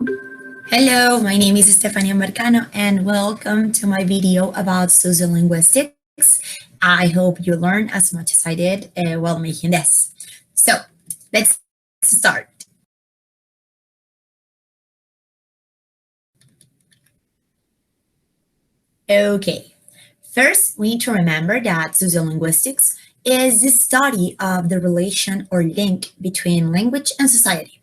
Hello, my name is Estefania M, and welcome to my video about sociolinguistics. I hope you learned as much as I did while making this. So, let's start. Okay, first we need to remember that sociolinguistics is the study of the relation or link between language and society.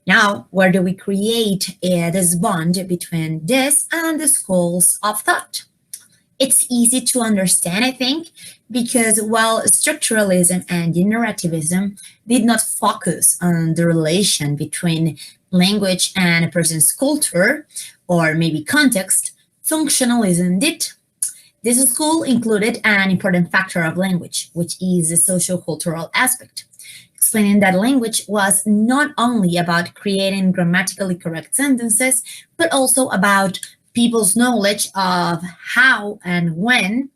Now, where do we create this bond between this and the schools of thought? It's easy to understand, I think, because while structuralism and narrativism did not focus on the relation between language and a person's culture or maybe context, functionalism did. This school included an important factor of language, which is the social-cultural aspect, explaining that language was not only about creating grammatically correct sentences, but also about people's knowledge of how and when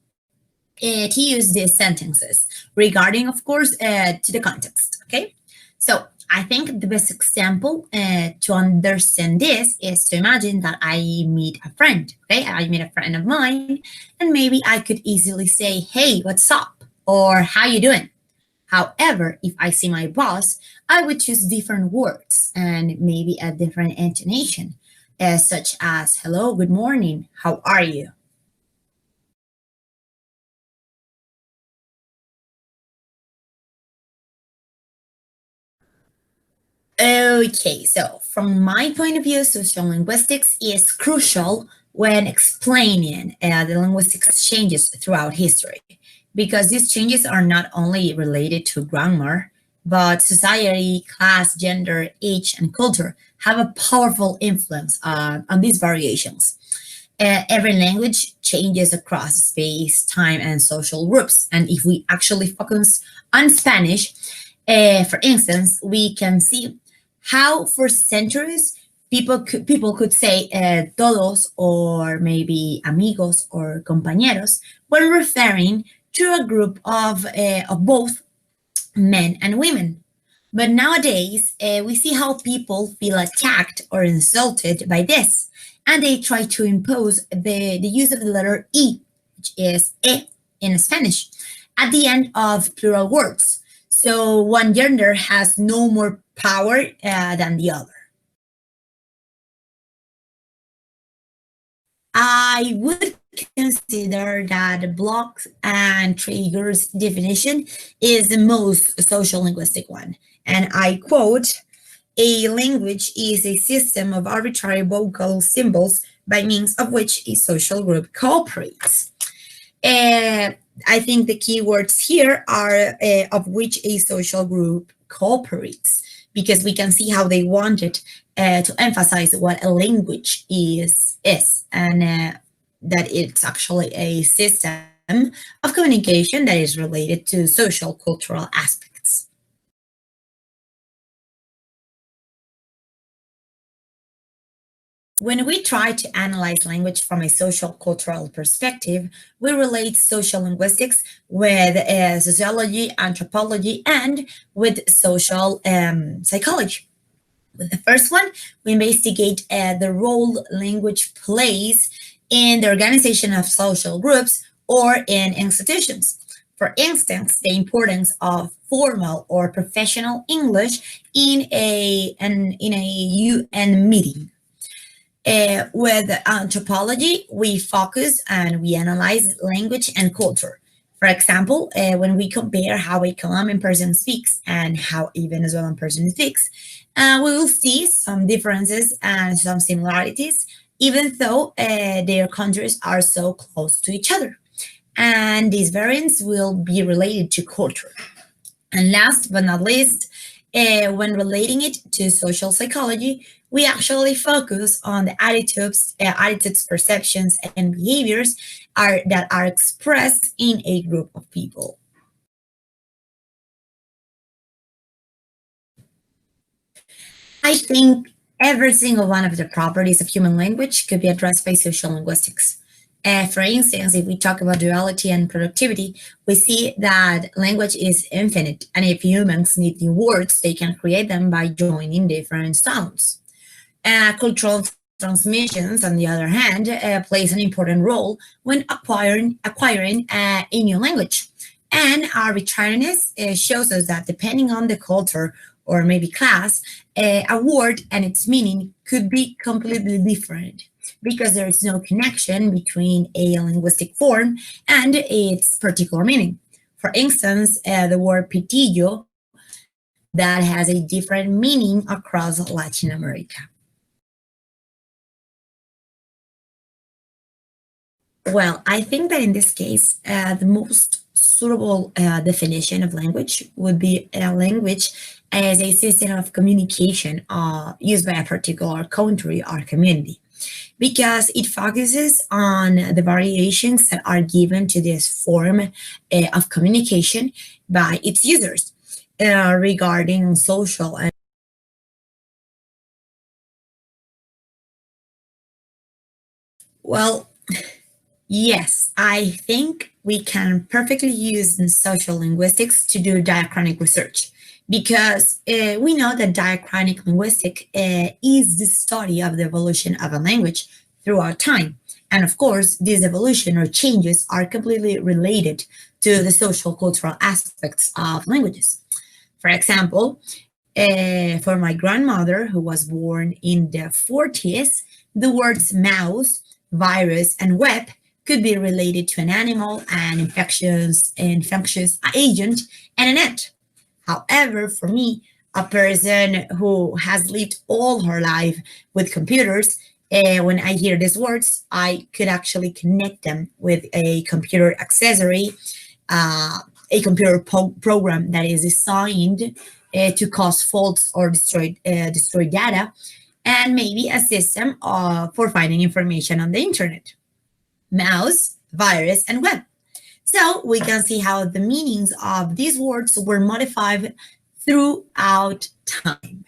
to use these sentences, regarding, of course, to the context. Okay, so I think the best example to understand this is to imagine that I meet a friend. Okay, I meet a friend of mine, and maybe I could easily say, "Hey, what's up?" or "How you doing?" However, if I see my boss, I would choose different words and maybe a different intonation, such as "Hello, good morning, how are you?" Okay, so from my point of view, sociolinguistics is crucial when explaining the linguistic changes throughout history, because these changes are not only related to grammar, but society, class, gender, age, and culture have a powerful influence on these variations. Every language changes across space, time, and social groups. And if we actually focus on Spanish, for instance, we can see how for centuries people could say todos or maybe amigos or compañeros when referring to a group of both men and women. But nowadays, we see how people feel attacked or insulted by this, and they try to impose the use of the letter E, which is E in Spanish, at the end of plural words. So one gender has no more power than the other. I would consider that blocks and triggers definition is the most social linguistic one. And I quote, a language is a system of arbitrary vocal symbols by means of which a social group cooperates. Uh, I think the keywords here are of which a social group cooperates, because we can see how they wanted to emphasize what a language is, and that it's actually a system of communication that is related to social cultural aspects. When we try to analyze language from a social cultural perspective, we relate social linguistics with sociology, anthropology, and with social psychology. With the first one, we investigate the role language plays in the organization of social groups or in institutions. For instance, the importance of formal or professional English in a UN meeting. With anthropology, we focus and we analyze language and culture. For example, when we compare how a Colombian person speaks and how a Venezuelan person speaks, we will see some differences and some similarities, even though their countries are so close to each other. And these variants will be related to culture. And last but not least, when relating it to social psychology, we actually focus on the attitudes, perceptions, and behaviors that are expressed in a group of people. I think every single one of the properties of human language could be addressed by social linguistics. For instance, if we talk about duality and productivity, we see that language is infinite, and if humans need new words, they can create them by joining different sounds. Cultural transmissions, on the other hand, plays an important role when acquiring a new language. And arbitrariness shows us that depending on the culture or maybe class, a word and its meaning could be completely different because there is no connection between a linguistic form and its particular meaning. For instance, the word pitillo that has a different meaning across Latin America. Well, I think that in this case, the most suitable definition of language would be a language as a system of communication used by a particular country or community, because it focuses on the variations that are given to this form of communication by its users regarding social and well, yes, I think we can perfectly use social linguistics to do diachronic research because we know that diachronic linguistic is the study of the evolution of a language throughout time. And of course, this evolution or changes are completely related to the social cultural aspects of languages. For example, for my grandmother, who was born in the 40s, the words mouse, virus, and web could be related to an animal, an infectious agent, and an ant. However, for me, a person who has lived all her life with computers, when I hear these words, I could actually connect them with a computer accessory, uh, a computer program that is designed to cause faults or destroy data, and maybe a system for finding information on the internet. Mouse, virus, and web. So we can see how the meanings of these words were modified throughout time.